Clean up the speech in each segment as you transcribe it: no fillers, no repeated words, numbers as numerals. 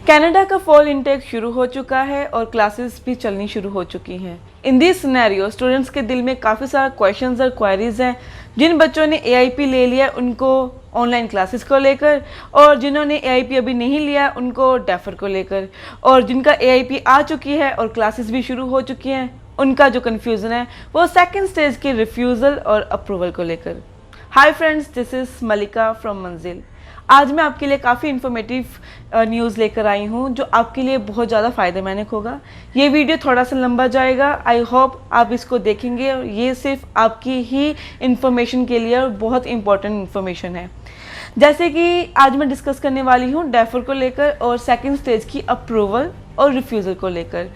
Canada का fall intake शुरू हो चुका है और क्लासेस भी चलनी शुरू हो चुकी हैं। इन दिस सिनेरियो स्टूडेंट्स के दिल में काफ़ी सारा क्वेश्चंस और क्वेरीज हैं। जिन बच्चों ने एआईपी ले लिया उनको ऑनलाइन क्लासेस को लेकर, और जिन्होंने एआईपी अभी नहीं लिया उनको डेफर को लेकर, और जिनका एआईपी आ चुकी है और क्लासेस भी शुरू हो चुकी हैं उनका जो कन्फ्यूज़न है वो सेकेंड स्टेज के रिफ्यूज़ल और अप्रूवल को लेकर। Hi friends, this is Malika from Manzil. आज मैं आपके लिए काफ़ी इन्फॉर्मेटिव न्यूज़ लेकर आई हूँ जो आपके लिए बहुत ज़्यादा फ़ायदेमंद होगा। ये वीडियो थोड़ा सा लंबा जाएगा, आई होप आप इसको देखेंगे, और ये सिर्फ आपकी ही इन्फॉर्मेशन के लिए और बहुत इंपॉर्टेंट इन्फॉर्मेशन है। जैसे कि आज मैं डिस्कस करने वाली हूँ डेफर को लेकर और सेकेंड स्टेज की अप्रूवल और रिफ्यूज़ल को लेकर।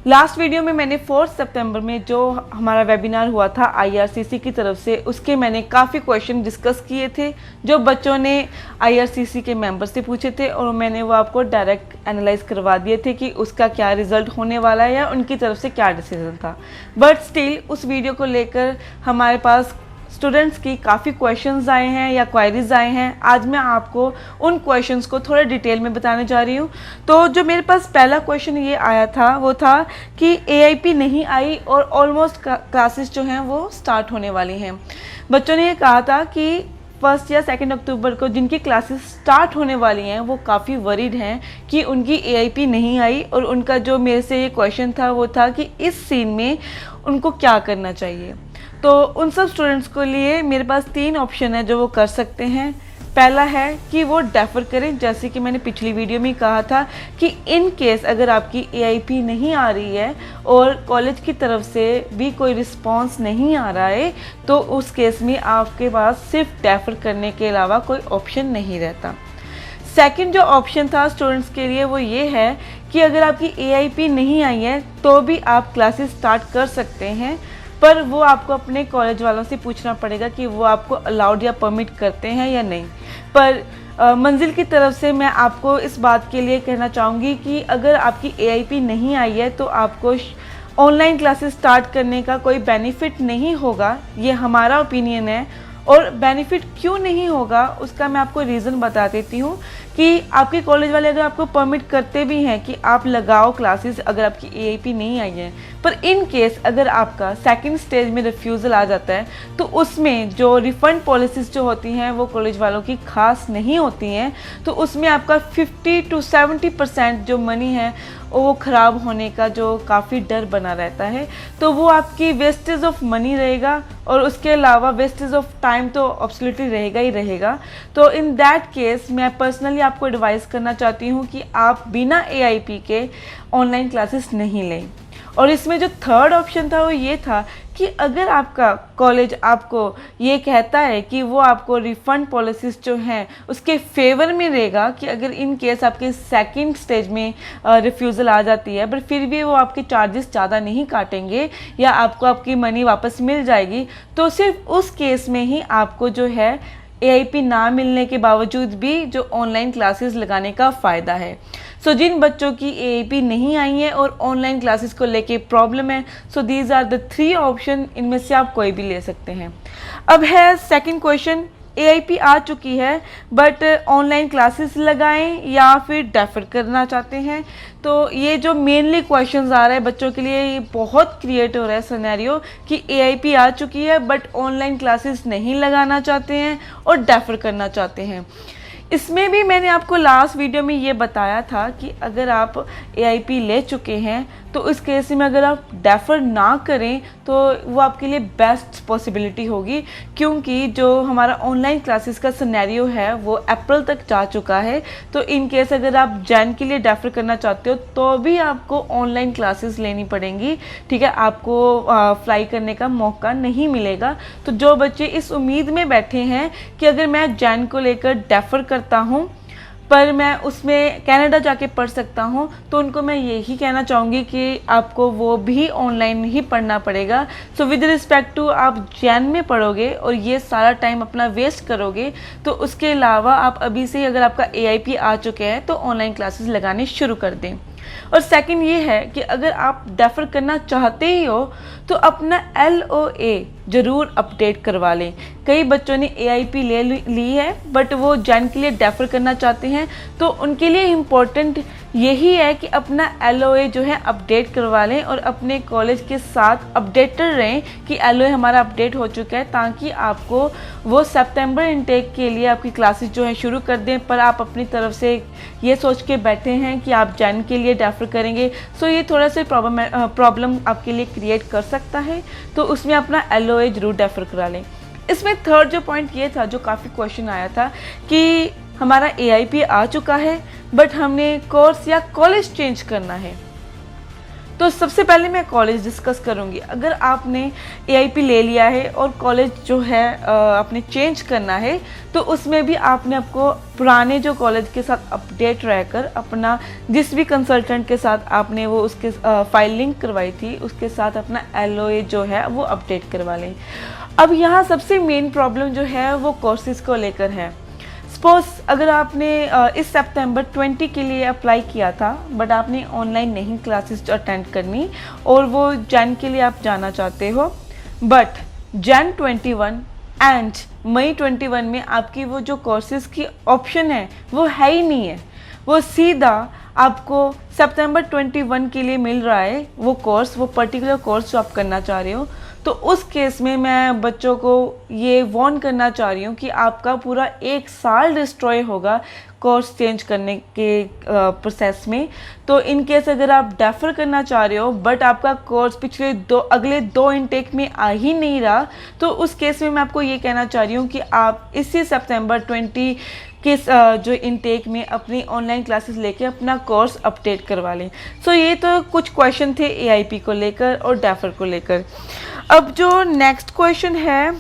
लास्ट वीडियो में मैंने 4 सितंबर में जो हमारा वेबिनार हुआ था आईआरसीसी की तरफ से, उसके मैंने काफ़ी क्वेश्चन डिस्कस किए थे जो बच्चों ने आईआरसीसी के मेंबर से पूछे थे, और मैंने वो आपको डायरेक्ट एनालाइज करवा दिए थे कि उसका क्या रिजल्ट होने वाला है या उनकी तरफ से क्या डिसीजन था। बट स्टिल उस वीडियो को लेकर हमारे पास स्टूडेंट्स की काफ़ी क्वेश्चंस आए हैं या क्वेरीज आए हैं। आज मैं आपको उन क्वेश्चंस को थोड़ा डिटेल में बताने जा रही हूँ। तो जो मेरे पास पहला क्वेश्चन ये आया था वो था कि एआईपी नहीं आई और ऑलमोस्ट क्लासेस जो हैं वो स्टार्ट होने वाली हैं। बच्चों ने ये कहा था कि 1 या 2 अक्टूबर को जिनकी क्लासेस स्टार्ट होने वाली हैं वो काफ़ी वरीड हैं कि उनकी एआईपी नहीं आई, और उनका जो मेरे से ये क्वेश्चन था वो था कि इस सीन में उनको क्या करना चाहिए। तो उन सब स्टूडेंट्स के लिए मेरे पास 3 ऑप्शन है जो वो कर सकते हैं। पहला है कि वो डेफर करें, जैसे कि मैंने पिछली वीडियो में कहा था कि इन केस अगर आपकी एआईपी नहीं आ रही है और कॉलेज की तरफ से भी कोई रिस्पांस नहीं आ रहा है तो उस केस में आपके पास सिर्फ डेफर करने के अलावा कोई ऑप्शन नहीं रहता। सेकंड जो ऑप्शन था स्टूडेंट्स के लिए वो ये है कि अगर आपकी एआईपी नहीं आई है तो भी आप क्लासेस स्टार्ट कर सकते हैं, पर वो आपको अपने कॉलेज वालों से पूछना पड़ेगा कि वो आपको अलाउड या परमिट करते हैं या नहीं। पर मंजिल की तरफ से मैं आपको इस बात के लिए कहना चाहूँगी कि अगर आपकी एआईपी नहीं आई है तो आपको ऑनलाइन क्लासेस स्टार्ट करने का कोई बेनिफिट नहीं होगा, ये हमारा ओपिनियन है। और बेनिफिट क्यों नहीं होगा उसका मैं आपको रीज़न बता देती हूँ कि आपके कॉलेज वाले अगर आपको परमिट करते भी हैं कि आप लगाओ क्लासेस अगर आपकी एआईपी नहीं आई है, पर इन केस अगर आपका सेकंड स्टेज में रिफ्यूज़ल आ जाता है तो उसमें जो रिफ़ंड पॉलिसीज़ जो होती हैं वो कॉलेज वालों की खास नहीं होती हैं। तो उसमें आपका 50 to 70% जो मनी है वो ख़राब होने का जो काफ़ी डर बना रहता है, तो वो आपकी वेस्टेज ऑफ मनी रहेगा, और उसके अलावा वेस्टेज ऑफ टाइम तो एब्सोल्युटली रहेगा ही रहेगा। तो इन दैट केस मैं पर्सनली आपको एडवाइस करना चाहती हूँ कि आप बिना एआईपी के ऑनलाइन क्लासेस नहीं लें। और इसमें जो थर्ड ऑप्शन था वो ये था कि अगर आपका कॉलेज आपको ये कहता है कि वो आपको रिफ़ंड पॉलिसीज़ जो हैं उसके फेवर में रहेगा कि अगर इन केस आपके सेकंड स्टेज में रिफ्यूज़ल आ जाती है, पर फिर भी वो आपके चार्जेस ज़्यादा नहीं काटेंगे या आपको आपकी मनी वापस मिल जाएगी, तो सिर्फ उस केस में ही आपको जो है एआईपी ना मिलने के बावजूद भी जो ऑनलाइन क्लासेस लगाने का फ़ायदा है। सो जिन बच्चों की एआईपी नहीं आई है और ऑनलाइन क्लासेस को लेके प्रॉब्लम है, so these are the 3 option, इनमें से आप कोई भी ले सकते हैं। अब है सेकंड क्वेश्चन, एआईपी आ चुकी है बट ऑनलाइन क्लासेस लगाएं या फिर डेफर करना चाहते हैं। तो ये जो मेनली क्वेश्चंस आ रहा है बच्चों के लिए, ये बहुत क्रिएट हो रहा है सिनेरियो कि एआईपी आ चुकी है बट ऑनलाइन क्लासेस नहीं लगाना चाहते हैं और डेफर करना चाहते हैं। इसमें भी मैंने आपको लास्ट वीडियो में ये बताया था कि अगर आप एआईपी ले चुके हैं तो इस केस में अगर आप डेफर ना करें तो वो आपके लिए बेस्ट पॉसिबिलिटी होगी, क्योंकि जो हमारा ऑनलाइन क्लासेस का सिनेरियो है वो अप्रैल तक जा चुका है। तो इन केस अगर आप जैन के लिए डेफर करना चाहते हो तो भी आपको ऑनलाइन क्लासेस लेनी पड़ेंगी, ठीक है, आपको फ्लाई करने का मौका नहीं मिलेगा। तो जो बच्चे इस उम्मीद में बैठे हैं कि अगर मैं जैन को लेकर डेफर करता हूँ पर मैं उसमें कनाडा जाके पढ़ सकता हूँ, तो उनको मैं यही कहना चाहूँगी कि आपको वो भी ऑनलाइन ही पढ़ना पड़ेगा। सो विद रिस्पेक्ट टू आप जैन में पढ़ोगे और ये सारा टाइम अपना वेस्ट करोगे, तो उसके अलावा आप अभी से ही अगर आपका एआईपी आ चुके हैं तो ऑनलाइन क्लासेस लगाने शुरू कर दें। और सेकंड ये है कि अगर आप डेफर करना चाहते ही हो तो अपना LOA ज़रूर अपडेट करवा लें। कई बच्चों ने AIP ले ली है बट वो जैन के लिए डेफर करना चाहते हैं, तो उनके लिए इम्पोर्टेंट यही है कि अपना LOA जो है अपडेट करवा लें और अपने कॉलेज के साथ अपडेटेड रहें कि LOA हमारा अपडेट हो चुका है, ताकि आपको वो सितंबर इनटेक के लिए आपकी क्लासेस जो है शुरू कर दें। पर आप अपनी तरफ से ये सोच के बैठे हैं कि आप जैन के लिए डेफर करेंगे, सो ये थोड़ा सा प्रॉब्लम आपके लिए क्रिएट कर सकता है, तो उसमें अपना LOA ज़रूर डेफर करा लें। इसमें थर्ड जो पॉइंट ये था, जो काफ़ी क्वेश्चन आया था कि हमारा AIP आ चुका है बट हमने कोर्स या कॉलेज चेंज करना है। तो सबसे पहले मैं कॉलेज डिस्कस करूंगी। अगर आपने AIP ले लिया है और कॉलेज जो है आपने चेंज करना है, तो उसमें भी आपने आपको पुराने जो कॉलेज के साथ अपडेट रहकर अपना जिस भी कंसल्टेंट के साथ आपने वो उसके फाइल लिंक करवाई थी उसके साथ अपना LOA जो है वो अपडेट करवा लें। अब यहाँ सबसे मेन प्रॉब्लम जो है वो कोर्सेज़ को लेकर है। सपोज अगर आपने इस सितंबर 20 के लिए अप्लाई किया था बट आपने ऑनलाइन नहीं क्लासेस अटेंड करनी और वो जैन के लिए आप जाना चाहते हो, बट जैन 21 एंड मई 21 में आपकी वो जो कोर्सेज़ की ऑप्शन है वो है ही नहीं है, वो सीधा आपको सितंबर 21 के लिए मिल रहा है वो कोर्स, वो पर्टिकुलर कोर्स जो आप करना चाह रहे हो। तो उस केस में मैं बच्चों को ये वार्न करना चाह रही हूँ कि आपका पूरा 1 साल डिस्ट्रॉय होगा कोर्स चेंज करने के प्रोसेस में। तो इन केस अगर आप डेफर करना चाह रहे हो बट आपका कोर्स अगले 2 इनटेक में आ ही नहीं रहा, तो उस केस में मैं आपको ये कहना चाह रही हूँ कि आप इसी सितंबर 20 के जो इनटेक में अपनी ऑनलाइन क्लासेस लेके अपना कोर्स अपडेट करवा लें। सो ये तो कुछ क्वेश्चन थे AIP को लेकर और डेफर को लेकर। अब जो नेक्स्ट क्वेश्चन है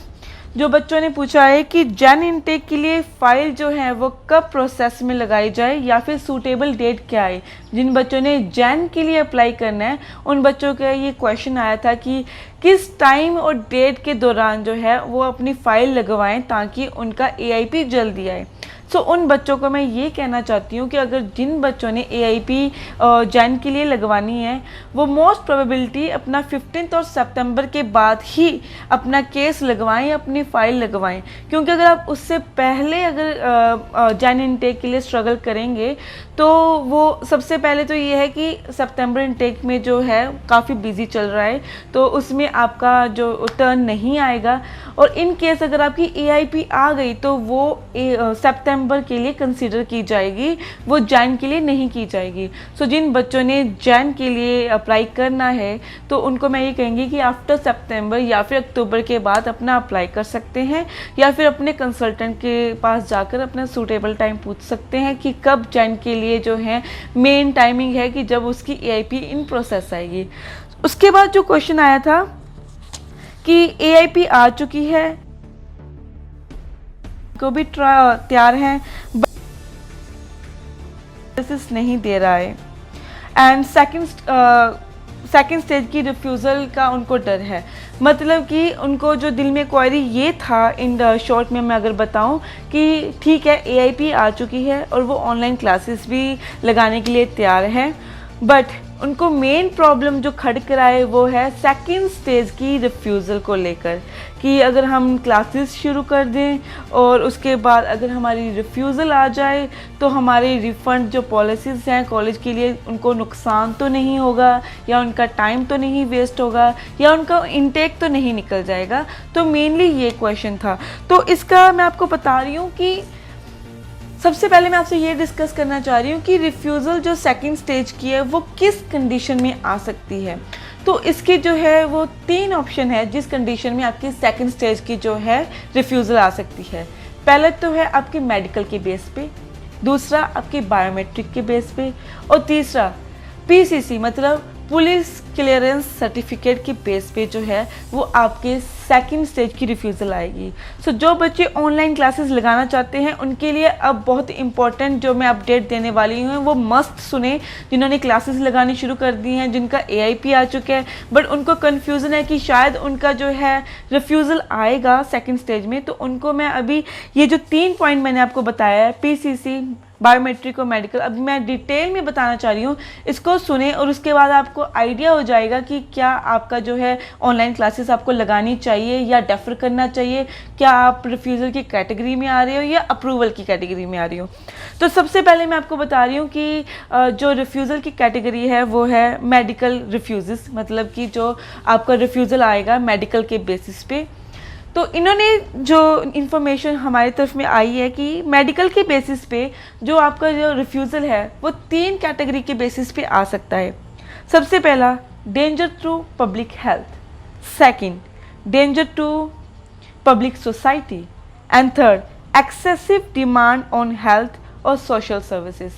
जो बच्चों ने पूछा है कि जैन इनटेक के लिए फ़ाइल जो है वो कब प्रोसेस में लगाई जाए या फिर सूटेबल डेट क्या है। जिन बच्चों ने जैन के लिए अप्लाई करना है उन बच्चों का ये क्वेश्चन आया था कि किस टाइम और डेट के दौरान जो है वो अपनी फ़ाइल लगवाएं ताकि उनका AIP जल्दी आए। सो उन बच्चों को मैं ये कहना चाहती हूँ कि अगर जिन बच्चों ने AIP जैन के लिए लगवानी है वो मोस्ट प्रोबेबिलिटी अपना 15 और सितंबर के बाद ही अपना केस लगवाएं, अपनी फ़ाइल लगवाएं, क्योंकि अगर आप उससे पहले अगर जैन इनटेक के लिए स्ट्रगल करेंगे तो वो सबसे पहले तो ये है कि सितंबर इनटेक में जो है काफ़ी बिजी चल रहा है, तो उसमें आपका जो टर्न नहीं आएगा। और इन केस अगर आपकी AIP आ गई तो वो सितंबर के लिए कंसीडर की जाएगी, वो जैन के लिए नहीं की जाएगी। सो जिन बच्चों ने जैन के लिए अप्लाई करना है तो उनको मैं ये कहेंगी कि आफ्टर सितंबर या फिर अक्टूबर के बाद अपना अप्लाई कर सकते हैं, या फिर अपने कंसल्टेंट के पास जाकर अपना सूटेबल टाइम पूछ सकते हैं कि कब जैन के लिए जो है मेन टाइमिंग है कि जब उसकी AIP इन प्रोसेस आएगी। उसके बाद जो क्वेश्चन आया था कि AIP आ चुकी है को भी तैयार हैं बट नहीं दे रहा है, एंड सेकंड स्टेज की रिफ्यूज़ल का उनको डर है। मतलब कि उनको जो दिल में क्वेरी ये था, इन द शॉर्ट में मैं अगर बताऊं कि ठीक है AIP आ चुकी है और वो ऑनलाइन क्लासेस भी लगाने के लिए तैयार है, बट उनको मेन प्रॉब्लम जो खड़ कर आए वो है सेकंड स्टेज की रिफ्यूज़ल को लेकर, कि अगर हम क्लासेस शुरू कर दें और उसके बाद अगर हमारी रिफ्यूज़ल आ जाए तो हमारे रिफ़ंड जो पॉलिसीज़ हैं कॉलेज के लिए उनको नुकसान तो नहीं होगा, या उनका टाइम तो नहीं वेस्ट होगा, या उनका इनटेक तो नहीं निकल जाएगा। तो मेनली ये क्वेश्चन था। तो इसका मैं आपको बता रही हूँ कि सबसे पहले मैं आपसे ये डिस्कस करना चाह रही हूँ कि रिफ्यूज़ल जो सेकंड स्टेज की है वो किस कंडीशन में आ सकती है। तो इसके जो है वो 3 ऑप्शन है जिस कंडीशन में आपकी सेकंड स्टेज की जो है रिफ्यूज़ल आ सकती है। पहले तो है आपके मेडिकल के बेस पे, दूसरा आपके बायोमेट्रिक के बेस पे, और तीसरा PCC मतलब पुलिस क्लियरेंस सर्टिफिकेट के बेस पे जो है वो आपके सेकंड स्टेज की रिफ्यूज़ल आएगी। सो जो बच्चे ऑनलाइन क्लासेस लगाना चाहते हैं उनके लिए अब बहुत इंपॉर्टेंट जो मैं अपडेट देने वाली हूँ वो मस्त सुने। जिन्होंने क्लासेस लगानी शुरू कर दी हैं, जिनका AIP आ चुका है बट उनको कन्फ्यूज़न है कि शायद उनका जो है रिफ्यूज़ल आएगा सेकंड स्टेज में, तो उनको मैं अभी ये जो 3 पॉइंट मैंने आपको बताया है PCC, बायोमेट्रिक और मेडिकल। अब मैं डिटेल में बताना चाह रही हूँ, इसको सुने और उसके बाद आपको आइडिया हो जाएगा कि क्या आपका जो है ऑनलाइन क्लासेस आपको लगानी चाहिए या डेफर करना चाहिए, क्या आप रिफ्यूज़ल की कैटेगरी में आ रहे हो या अप्रूवल की कैटेगरी में आ रही हो। तो सबसे पहले मैं आपको बता रही हूँ कि जो रिफ्यूज़ल की कैटेगरी है वो है मेडिकल रिफ्यूज़ल्स, मतलब कि जो आपका रिफ्यूज़ल आएगा मेडिकल के बेसिस पे। तो इन्होंने जो इन्फॉर्मेशन हमारी तरफ में आई है कि मेडिकल के बेसिस पे जो आपका जो रिफ्यूज़ल है वो 3 कैटेगरी के बेसिस पे आ सकता है। सबसे पहला danger to public health, second danger to public society and third excessive demand on health और सोशल सर्विसेज।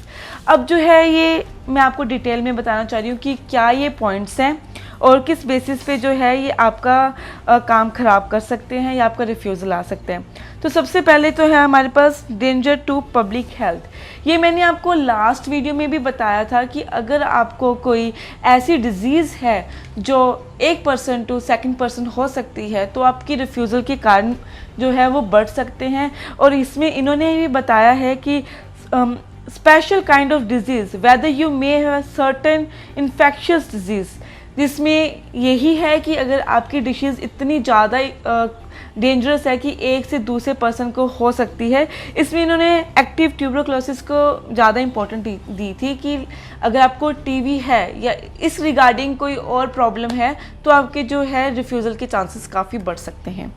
अब जो है ये मैं आपको डिटेल में बताना चाह रही हूँ कि क्या ये पॉइंट्स हैं और किस बेसिस पे जो है ये आपका काम ख़राब कर सकते हैं या आपका रिफ्यूज़ल आ सकते हैं। तो सबसे पहले तो है हमारे पास डेंजर टू पब्लिक हेल्थ। ये मैंने आपको लास्ट वीडियो में भी बताया था कि अगर आपको कोई ऐसी डिज़ीज़ है जो 1% टू 2% हो सकती है तो आपकी रिफ्यूज़ल के कारण जो है वो बढ़ सकते हैं। और इसमें इन्होंने भी बताया है कि special kind of disease whether you may have certain infectious disease, जिसमें यही है कि अगर आपकी डिशीज़ इतनी ज़्यादा डेंजरस है कि एक से दूसरे पर्सन को हो सकती है। इसमें इन्होंने एक्टिव ट्यूबरकुलोसिस को ज़्यादा इम्पोर्टेंट दी थी कि अगर आपको टीवी है या इस रिगार्डिंग कोई और प्रॉब्लम है तो आपके जो है रिफ्यूज़ल के चांसेस काफ़ी बढ़ सकते हैं।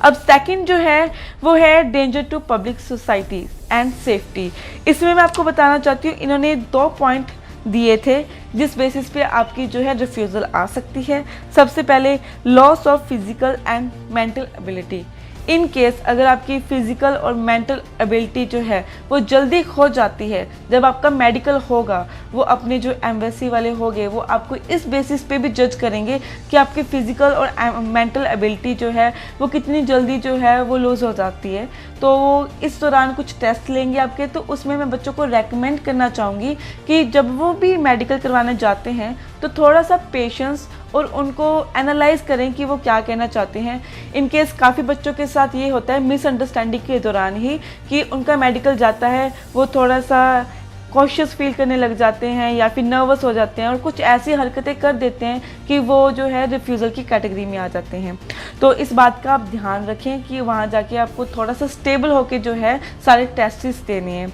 अब सेकंड जो है वो है danger to public society and safety. इसमें मैं आपको बताना चाहती हूँ, इन्होंने 2 पॉइंट दिए थे जिस बेसिस पे आपकी जो है रिफ्यूज़ल आ सकती है। सबसे पहले loss of physical and mental ability. In case अगर आपकी फ़िज़िकल और मेंटल एबिलिटी जो है वो जल्दी खो जाती है, जब आपका मेडिकल होगा वो अपने जो एम्बेसी वाले होंगे वो आपको इस बेसिस पे भी जज करेंगे कि आपकी फ़िज़िकल और मेंटल एबिलिटी जो है वो कितनी जल्दी जो है वो लूज़ हो जाती है। तो इस दौरान कुछ टेस्ट लेंगे आपके, तो उसमें मैं बच्चों को रेकमेंड करना चाहूँगी कि जब वो भी मेडिकल करवाने जाते हैं तो थोड़ा सा पेशेंस और उनको एनालाइज करें कि वो क्या कहना चाहते हैं। इन केस काफ़ी बच्चों के साथ ये होता है मिसअंडरस्टैंडिंग के दौरान ही कि उनका मेडिकल जाता है वो थोड़ा सा कॉशियस फील करने लग जाते हैं या फिर नर्वस हो जाते हैं और कुछ ऐसी हरकतें कर देते हैं कि वो जो है रिफ्यूज़ल की कैटेगरी में आ जाते हैं। तो इस बात का आप ध्यान रखें कि वहाँ जाके आपको थोड़ा सा स्टेबल होकर जो है सारे टेस्ट्स देने हैं।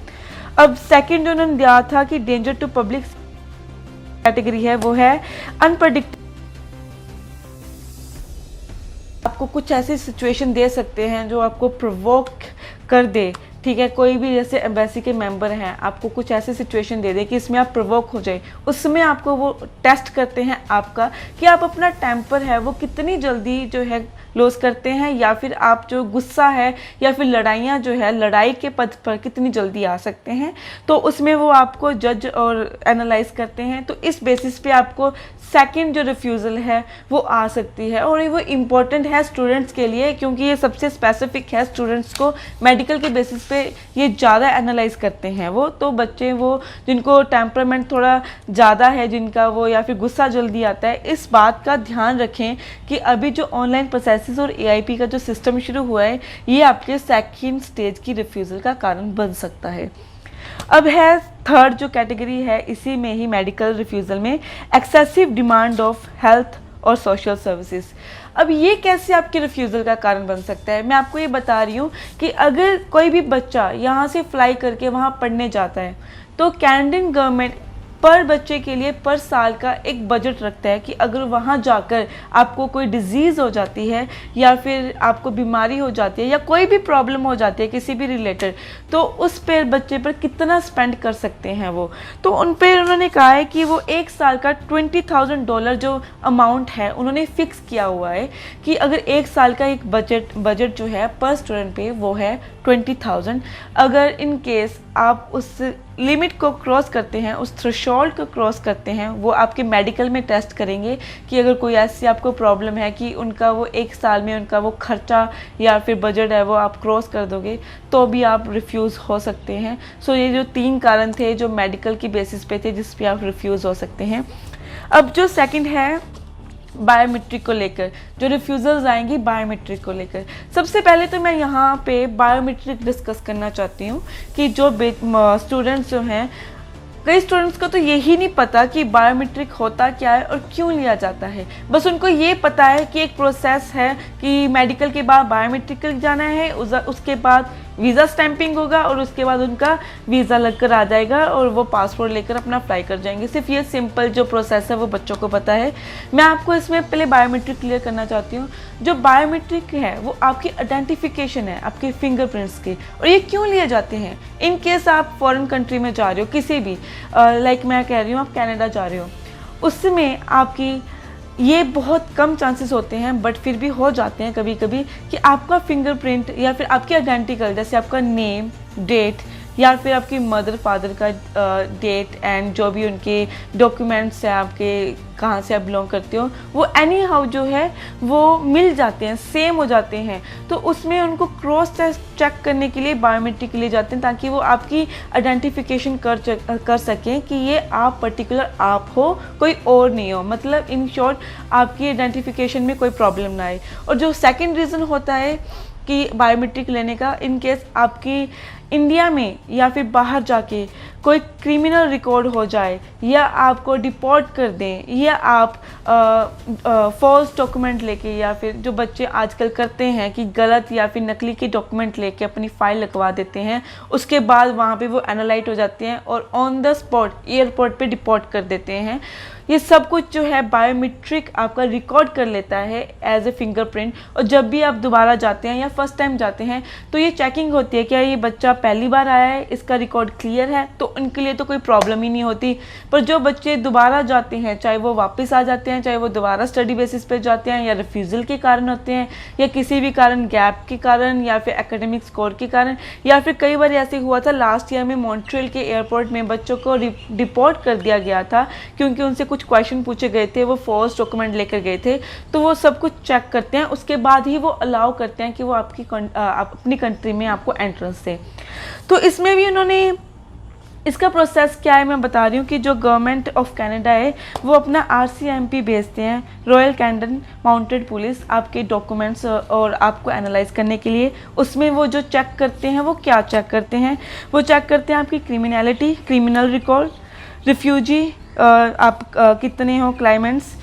अब सेकेंड जो उन्होंने दिया था कि डेंजर टू पब्लिक कैटेगरी है वो है अनप्रडिक्टेबल। आपको कुछ ऐसी सिचुएशन दे सकते हैं जो आपको प्रोवोक कर दे, ठीक है। कोई भी जैसे एम्बेसी के मेंबर हैं, आपको कुछ ऐसी सिचुएशन दे दे कि इसमें आप प्रोवोक हो जाए, उसमें आपको वो टेस्ट करते हैं आपका कि आप अपना टेम्पर है वो कितनी जल्दी जो है लॉस करते हैं या फिर आप जो गुस्सा है या फिर लड़ाइयाँ जो है लड़ाई के पद पर कितनी जल्दी आ सकते हैं। तो उसमें वो आपको जज और एनालाइज करते हैं। तो इस बेसिस पे आपको सेकंड जो रिफ्यूज़ल है वो आ सकती है और वो इम्पॉर्टेंट है स्टूडेंट्स के लिए क्योंकि ये सबसे स्पेसिफिक है। स्टूडेंट्स को मेडिकल के बेसिस पे ये ज़्यादा एनालाइज करते हैं वो, तो बच्चे वो जिनको टेम्परामेंट थोड़ा ज़्यादा है जिनका वो या फिर गुस्सा जल्दी आता है, इस बात का ध्यान रखें कि अभी जो ऑनलाइन प्रोसेसेस और एआईपी का जो सिस्टम शुरू हुआ है ये आपके सेकंड स्टेज की रिफ्यूज़ल का कारण बन सकता है। अब है थर्ड जो कैटेगरी है इसी में ही मेडिकल रिफ्यूज़ल में एक्सेसिव डिमांड ऑफ हेल्थ और सोशल सर्विसेज। अब ये कैसे आपके रिफ्यूज़ल का कारण बन सकता है, मैं आपको ये बता रही हूँ कि अगर कोई भी बच्चा यहाँ से फ्लाई करके वहाँ पढ़ने जाता है तो कैनेडियन गवर्नमेंट पर बच्चे के लिए पर साल का एक बजट रखता है कि अगर वहाँ जाकर आपको कोई डिजीज़ हो जाती है या फिर आपको बीमारी हो जाती है या कोई भी प्रॉब्लम हो जाती है किसी भी रिलेटेड, तो उस पर बच्चे पर कितना स्पेंड कर सकते हैं वो। तो उन पर उन्होंने कहा है कि वो एक साल का $20,000 जो अमाउंट है उन्होंने फिक्स किया हुआ है कि अगर एक साल का एक बजट जो है पर स्टूडेंट पे वो है 20,000। अगर इन केस आप उस लिमिट को क्रॉस करते हैं, उस थ्रेशोल्ड को क्रॉस करते हैं, वो आपके मेडिकल में टेस्ट करेंगे कि अगर कोई ऐसी आपको प्रॉब्लम है कि उनका वो एक साल में उनका वो खर्चा या फिर बजट है वो आप क्रॉस कर दोगे तो भी आप रिफ्यूज़ हो सकते हैं। सो ये जो 3 कारण थे जो मेडिकल की बेसिस पे थे जिस पे आप रिफ्यूज़ हो सकते हैं। अब जो सेकंड है बायोमेट्रिक को लेकर, जो रिफ्यूज़ल्स आएंगी बायोमेट्रिक को लेकर। सबसे पहले तो मैं यहाँ पे बायोमेट्रिक डिस्कस करना चाहती हूँ कि जो स्टूडेंट्स जो हैं, कई स्टूडेंट्स को तो यही नहीं पता कि बायोमेट्रिक होता क्या है और क्यों लिया जाता है। बस उनको ये पता है कि एक प्रोसेस है कि मेडिकल के बाद बायोमेट्रिक जाना है, उसके बाद वीज़ा स्टैंपिंग होगा और उसके बाद उनका वीज़ा लगकर आ जाएगा और वो पासपोर्ट लेकर अपना अप्लाई कर जाएंगे। सिर्फ ये सिंपल जो प्रोसेस है वो बच्चों को पता है। मैं आपको इसमें पहले बायोमेट्रिक क्लियर करना चाहती हूँ। जो बायोमेट्रिक है वो आपकी आइडेंटिफिकेशन है, आपके फिंगरप्रिंट्स के। और ये क्यों लिए जाते हैं? इन केस आप फॉरेन कंट्री में जा रहे हो, किसी भी लाइक मैं कह रही हूँ आप कनाडा जा रहे हो, उसमें आपकी ये बहुत कम चांसेस होते हैं, बट फिर भी हो जाते हैं कभी कभी, कि आपका फिंगरप्रिंट या फिर आपकी आइडेंटिकल, जैसे आपका नेम, डेट, या फिर आपकी मदर फादर का डेट एंड जो भी उनके डॉक्यूमेंट्स हैं, आपके कहाँ से आप बिलोंग करते हो, वो एनी हाउ जो है वो मिल जाते हैं, सेम हो जाते हैं। तो उसमें उनको क्रॉस चेक करने के लिए बायोमेट्रिक लिए जाते हैं, ताकि वो आपकी आइडेंटिफिकेशन कर सकें कि ये आप पर्टिकुलर आप हो, कोई और नहीं हो। मतलब इन शॉर्ट आपकी आइडेंटिफिकेशन में कोई प्रॉब्लम ना आए। और जो सेकेंड रीज़न होता है कि बायोमेट्रिक लेने का, इन केस आपकी इंडिया में या फिर बाहर जाके कोई क्रिमिनल रिकॉर्ड हो जाए, या आपको डिपोर्ट कर दें, या आप फॉल्स डॉक्यूमेंट लेके, या फिर जो बच्चे आजकल करते हैं कि गलत या फिर नकली के डॉक्यूमेंट लेके अपनी फ़ाइल लगवा देते हैं, उसके बाद वहाँ पे वो एनालाइट हो जाते हैं और ऑन द स्पॉट एयरपोर्ट पे डिपोर्ट कर देते हैं। ये सब कुछ जो है बायोमेट्रिक आपका रिकॉर्ड कर लेता है एज ए फिंगरप्रिंट। और जब भी आप दोबारा जाते हैं या फर्स्ट टाइम जाते हैं तो ये चेकिंग होती है, क्या ये बच्चा पहली बार आया है, इसका रिकॉर्ड क्लियर है, तो उनके लिए तो कोई प्रॉब्लम ही नहीं होती। पर जो बच्चे दोबारा जाते हैं, चाहे वो वापस आ जाते हैं, चाहे वो दोबारा स्टडी बेसिस पे जाते हैं, या रिफ्यूज़ल के कारण होते हैं, या किसी भी कारण, गैप के कारण, या फिर एकेडमिक स्कोर के कारण, या फिर कई बार ऐसे हुआ था लास्ट ईयर में मॉन्ट्रियल के एयरपोर्ट में बच्चों को डिपोर्ट कर दिया गया था क्योंकि उनसे कुछ क्वेश्चन पूछे गए थे, वो फॉल्स डॉक्यूमेंट लेकर गए थे। तो वो सब कुछ चेक करते हैं, उसके बाद ही वो अलाउ करते हैं कि वो अपनी कंट्री में आपको एंट्रेंस दे। तो इसमें भी उन्होंने, इसका प्रोसेस क्या है मैं बता रही हूँ कि जो गवर्नमेंट ऑफ कनाडा है वो अपना RCMP भेजते हैं, रॉयल कैनेडियन माउंटेड पुलिस, आपके डॉक्यूमेंट्स और आपको एनालाइज करने के लिए। उसमें वो जो चेक करते हैं वो क्या चेक करते हैं? वो चेक करते हैं आपकी क्रिमिनलिटी, क्रिमिनल रिकॉर्ड, रिफ्यूजी, आप कितने हो claimants,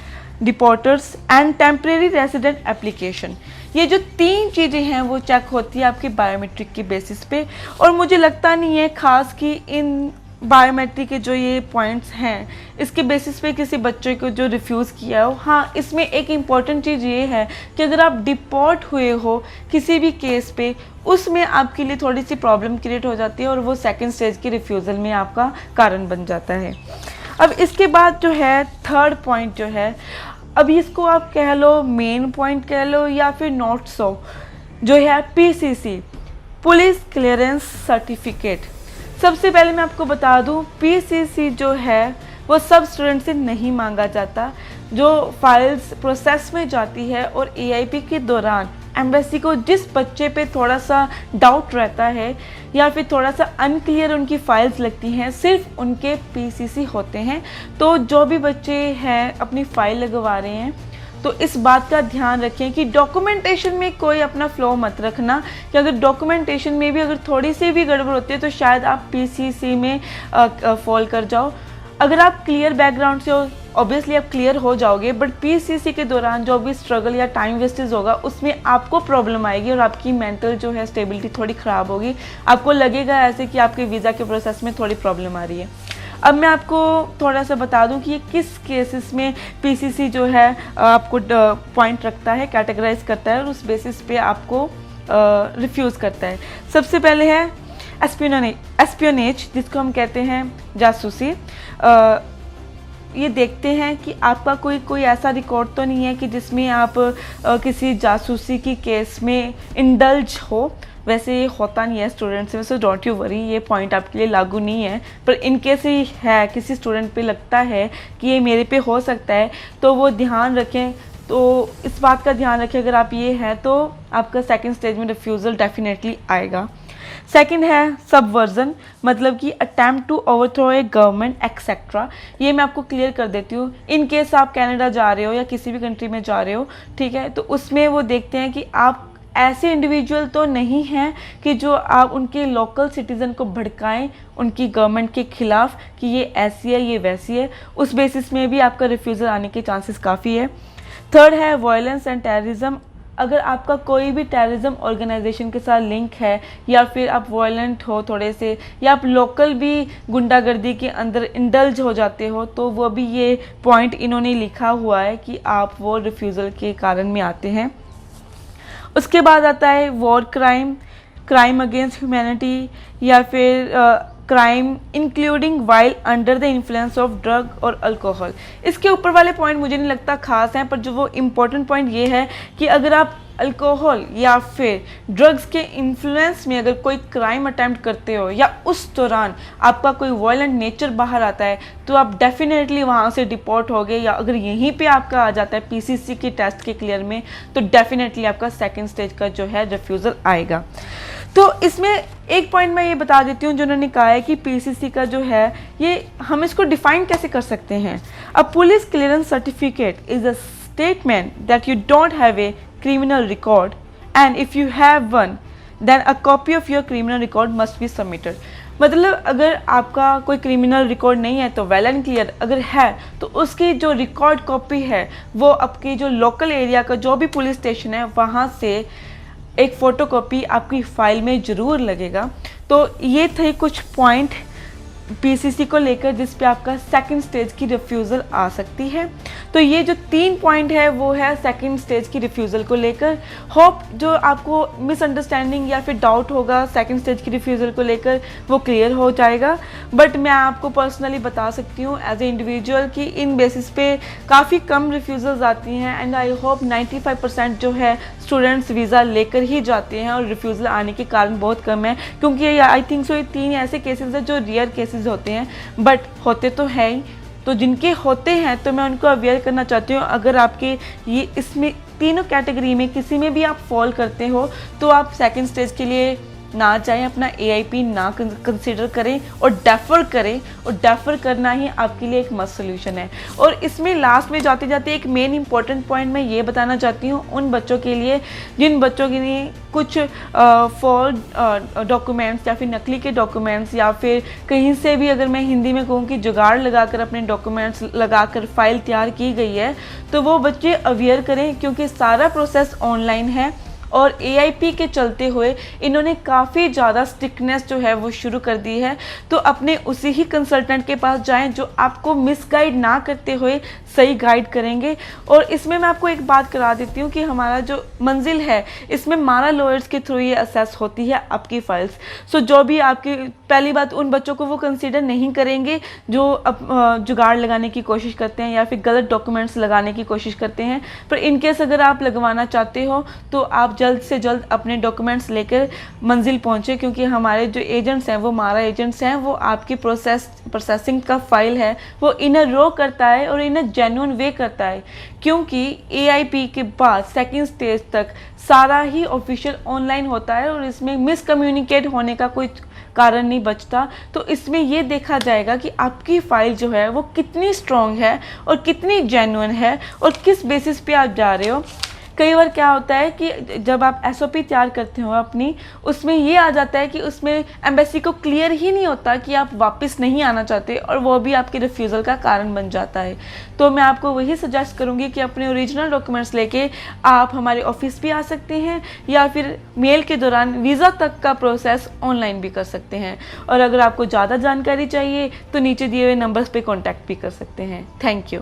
deporters and temporary resident application. ये जो 3 चीज़ें हैं वो चेक होती है आपकी बायोमेट्रिक के बेसिस पे। और मुझे लगता नहीं है खास कि इन बायोमेट्रिक के जो ये पॉइंट्स हैं इसके बेसिस पे किसी बच्चे को जो रिफ्यूज़ किया हो। हाँ, इसमें एक इम्पॉर्टेंट चीज़ ये है कि अगर आप डिपोर्ट हुए हो किसी भी केस पे, उसमें आपके लिए थोड़ी सी प्रॉब्लम क्रिएट हो जाती है और वो सेकेंड स्टेज की रिफ्यूज़ल में आपका कारण बन जाता है। अब इसके बाद जो है थर्ड पॉइंट जो है, अब इसको आप कह लो मेन पॉइंट कह लो या फिर नॉट सो, जो है PCC, पुलिस क्लियरेंस सर्टिफिकेट। सबसे पहले मैं आपको बता दूं, PCC जो है वो सब स्टूडेंट से नहीं मांगा जाता। जो फाइल्स प्रोसेस में जाती है और AIP के दौरान एम्बेसी को जिस बच्चे पे थोड़ा सा डाउट रहता है या फिर थोड़ा सा अनक्लियर उनकी फाइल्स लगती हैं, सिर्फ उनके PCC होते हैं। तो जो भी बच्चे हैं अपनी फ़ाइल लगवा रहे हैं तो इस बात का ध्यान रखें कि डॉक्यूमेंटेशन में कोई अपना फ्लो मत रखना, कि अगर डॉक्यूमेंटेशन में भी अगर थोड़ी सी भी गड़बड़ होती है तो शायद आप PCC में फॉल कर जाओ। अगर आप क्लियर बैकग्राउंड से हो ऑब्वियसली आप क्लियर हो जाओगे, बट PCC के दौरान जो भी स्ट्रगल या टाइम वेस्टेज होगा उसमें आपको प्रॉब्लम आएगी और आपकी मेंटल जो है स्टेबिलिटी थोड़ी ख़राब होगी। आपको लगेगा ऐसे कि आपके वीज़ा के प्रोसेस में थोड़ी प्रॉब्लम आ रही है। अब मैं आपको थोड़ा सा बता दूं कि ये किस केसेस में PCC जो है आपको पॉइंट रखता है, कैटेगराइज करता है और उस बेसिस पे आपको रिफ्यूज़ करता है। सबसे पहले है एस्पियोनेज, जिसको हम कहते हैं जासूसी। ये देखते हैं कि आपका कोई ऐसा रिकॉर्ड तो नहीं है कि जिसमें आप किसी जासूसी की केस में इंडल्ज हो। वैसे ये होता नहीं है स्टूडेंट्स में, सो डोंट यू वरी, ये पॉइंट आपके लिए लागू नहीं है। पर इन केस ही है, किसी स्टूडेंट पे लगता है कि ये मेरे पे हो सकता है, तो वो ध्यान रखें। तो इस बात का ध्यान रखें, अगर आप ये हैं तो आपका सेकंड स्टेज में रिफ्यूज़ल डेफिनेटली आएगा। सेकंड है सबवर्जन, मतलब कि attempt to overthrow a government etcetera. ये मैं आपको क्लियर कर देती हूँ। इन केस आप कनाडा जा रहे हो या किसी भी कंट्री में जा रहे हो, ठीक है, तो उसमें वो देखते हैं कि आप ऐसे इंडिविजुअल तो नहीं हैं कि जो आप उनके लोकल सिटीज़न को भड़काएं उनकी गवर्नमेंट के खिलाफ कि ये ऐसी है ये वैसी है। उस बेसिस में भी आपका रिफ्यूज़ल आने के चांसेस काफ़ी है। थर्ड है वायलेंस एंड टेररिज्म। अगर आपका कोई भी टेररिज्म ऑर्गेनाइजेशन के साथ लिंक है या फिर आप वायलेंट हो थोड़े से, या आप लोकल भी गुंडागर्दी के अंदर इंडल्ज हो जाते हो, तो वो भी ये पॉइंट इन्होंने लिखा हुआ है कि आप वो रिफ्यूज़ल के कारण में आते हैं। उसके बाद आता है war crime, crime against humanity, या फिर crime including while under the influence of drug और अल्कोहल। इसके ऊपर वाले पॉइंट मुझे नहीं लगता खास हैं, पर जो वो इम्पोर्टेंट पॉइंट ये है कि अगर आप अल्कोहल या फिर ड्रग्स के इन्फ्लुएंस में अगर कोई क्राइम अटैम्प्ट करते हो या उस दौरान आपका कोई वायलेंट नेचर बाहर आता है, तो आप डेफिनेटली वहाँ से डिपोर्ट होगे, या अगर यहीं पे आपका आ जाता है पीसीसी के टेस्ट के क्लियर में, तो डेफिनेटली आपका सेकंड स्टेज का जो है रिफ्यूज़ल आएगा। तो इसमें एक पॉइंट मैं ये बता देती हूँ, जो उन्होंने कहा है कि पीसीसी का जो है ये हम इसको डिफाइन कैसे कर सकते हैं। अ police clearance certificate is a statement that you don't have a criminal record, and if you have one then a copy of your criminal record must be submitted। मतलब अगर आपका कोई क्रिमिनल रिकॉर्ड नहीं है तो वेल एंड क्लियर, अगर है तो उसकी जो रिकॉर्ड कॉपी है वो आपकी जो लोकल एरिया का जो भी पुलिस स्टेशन है वहाँ से एक फ़ोटो कॉपी आपकी फ़ाइल में ज़रूर लगेगा। तो ये थे कुछ पॉइंट पीसीसी को लेकर जिस पे आपका सेकंड स्टेज की रिफ्यूज़ल आ सकती है। तो ये जो 3 पॉइंट है वो है सेकंड स्टेज की रिफ्यूज़ल को लेकर। होप जो आपको मिसअंडरस्टैंडिंग या फिर डाउट होगा सेकंड स्टेज की रिफ्यूज़ल को लेकर वो क्लियर हो जाएगा। बट मैं आपको पर्सनली बता सकती हूँ एज ए इंडिविजुअल कि इन बेसिस पे काफ़ी कम रिफ्यूज़ल्स आती हैं, एंड आई होप 95% जो है स्टूडेंट्स वीज़ा लेकर ही जाते हैं और रिफ्यूज़ल आने के कारण बहुत कम है, क्योंकि आई थिंक सो ये 3 ऐसे केसेस हैं जो रेयर केसेस होते हैं, बट होते तो है ही। तो जिनके होते हैं तो मैं उनको अवेयर करना चाहती हूँ, अगर आपके ये इसमें तीनों कैटेगरी में किसी में भी आप फॉल करते हो तो आप सेकंड स्टेज के लिए ना चाहें, अपना एआईपी ना कंसिडर करें और डेफर करें, और डेफर करना ही आपके लिए एक मस्ट सोल्यूशन है। और इसमें लास्ट में जाते जाते एक मेन इंपॉर्टेंट पॉइंट मैं ये बताना चाहती हूँ उन बच्चों के लिए जिन बच्चों के लिए कुछ फॉल्स डॉक्यूमेंट्स या फिर नकली के डॉक्यूमेंट्स या फिर कहीं से भी, अगर मैं हिंदी में कहूँ कि जुगाड़ लगाकर अपने डॉक्यूमेंट्स लगाकर फाइल तैयार की गई है, तो वो बच्चे अवेयर करें, क्योंकि सारा प्रोसेस ऑनलाइन है और एआईपी के चलते हुए इन्होंने काफ़ी ज़्यादा स्ट्रिक्टनेस जो है वो शुरू कर दी है। तो अपने उसी ही कंसल्टेंट के पास जाएं जो आपको मिसगाइड ना करते हुए सही गाइड करेंगे। और इसमें मैं आपको एक बात करा देती हूँ कि हमारा जो मंजिल है इसमें मारा लॉयर्स के थ्रू ये असेस होती है आपकी फाइल्स। सो जो भी आपकी, पहली बात उन बच्चों को वो कंसीडर नहीं करेंगे जो जुगाड़ लगाने की कोशिश करते हैं या फिर गलत डॉक्यूमेंट्स लगाने की कोशिश करते हैं। पर इनकेस अगर आप लगवाना चाहते हो तो आप जल्द से जल्द अपने डॉक्यूमेंट्स लेकर मंजिल पहुँचे, क्योंकि हमारे जो एजेंट्स हैं वो मारा एजेंट्स हैं, वो आपकी प्रोसेसिंग का फाइल है वो इन अ रो करता है और इन अ जेन्युइन वे करता है, क्योंकि एआईपी के बाद सेकंड स्टेज तक सारा ही ऑफिशियल ऑनलाइन होता है और इसमें मिसकम्युनिकेट होने का कोई कारण नहीं बचता। तो इसमें ये देखा जाएगा कि आपकी फ़ाइल जो है वो कितनी स्ट्रॉन्ग है और कितनी जेन्युइन है और किस बेसिस पे आप जा रहे हो। कई बार क्या होता है कि जब आप एसओपी तैयार करते हो अपनी, उसमें ये आ जाता है कि उसमें एम्बेसी को क्लियर ही नहीं होता कि आप वापस नहीं आना चाहते, और वो भी आपके रिफ्यूज़ल का कारण बन जाता है। तो मैं आपको वही सजेस्ट करूँगी कि अपने ओरिजिनल डॉक्यूमेंट्स लेके आप हमारे ऑफिस भी आ सकते हैं या फिर मेल के दौरान वीज़ा तक का प्रोसेस ऑनलाइन भी कर सकते हैं। और अगर आपको ज़्यादा जानकारी चाहिए तो नीचे दिए हुए नंबर्स पर कॉन्टैक्ट भी कर सकते हैं। Thank you.